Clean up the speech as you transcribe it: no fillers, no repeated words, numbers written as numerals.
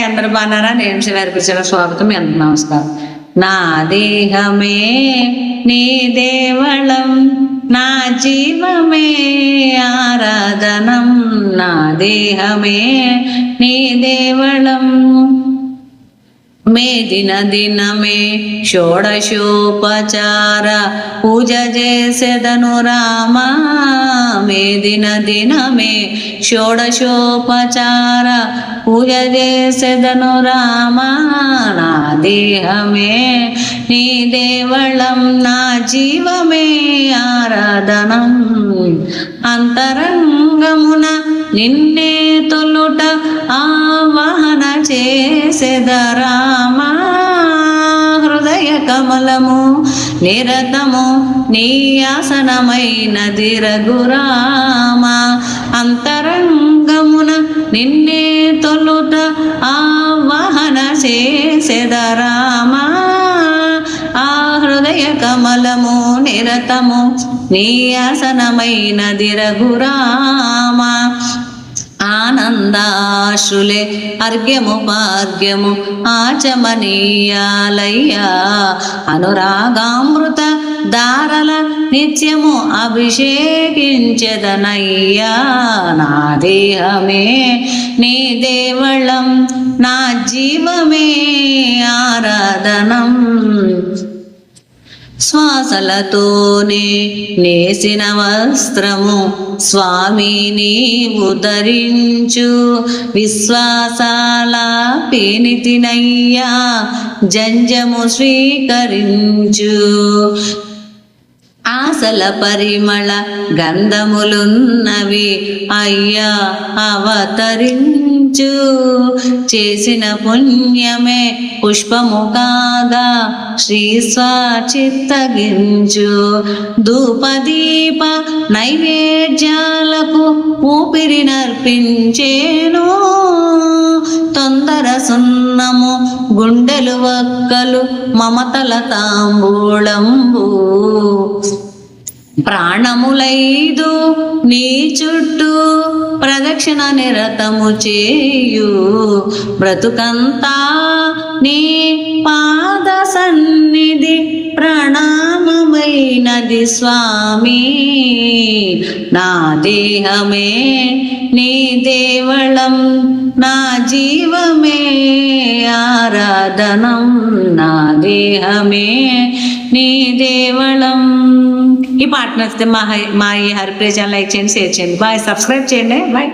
అందరు బాగున్నారా? నేను శివారికృష్ణ స్వాగతం. ఎంత నమస్కారం. నా దేహమే నీ దేవళం, నా జీవమే ఆరాధనం. నా దేహమే నీ దేవళం, మే దినమే షోడశోపచార పూజ చేసెదను రామా. మే దినమే షోడశోపచార పూజ చేసెదను రామా. నా దేహమే నీ దేవళం, నా జీవమే ఆరాధనం. అంతరంగమున నిన్నే తొలుట ఆవాహన చేసెదరామా. హృదయ కమలము నిరతము నీ ఆసనమైనది రఘురామ. అంతరంగమున నిన్నే తొలుట ఆవాహన చేసెదరామా. ఆ హృదయ కమలము నిరతము నీ ఆసనమైనది రఘురామ. ఆనందాశ్రులే అర్ఘ్యము భాగ్యము ఆచమనీయాలయ్యా. అనురాగామృత దారల నిత్యము అభిషేకించెదనయ్యా. నా దేహమే నీ దేవళం, నా జీవమే ఆరాధనం. శ్వాసలతోనే నేసిన వస్త్రము స్వామి నీవు ధరించు. విశ్వాసాల పెనితినయ్యా జంజము స్వీకరించు. ఆశల పరిమళ గంధములున్నవి అయ్యా అవతరించు. చేసిన పుణ్యమే పుష్పము కాగా శ్రీ స్వాచిత్తగించు. ధూపదీప నైవేద్యాలకు ఊపిరి నర్పించేను. తొందర సున్నము గుండెలు వక్కలు మమతల తాంబూళంబు. ప్రాణములైదు నీ చుట్టూ ప్రదక్షిణ నిరతము చేయు. బ్రతుకంతా నీ పాద సన్నిధి ప్రణామమైనది స్వామి. నా దేహమే నీ దేవళం, నా జీవమే ఆరాధనం. నా దేహమే నీ దేవళం. ఈ పాట నచ్చితే మా ఈ హరిప్రియ ఛానల్ లైక్ చేయండి, షేర్ చేయండి. బాయ్. సబ్స్క్రైబ్ చేయండి. బాయ్.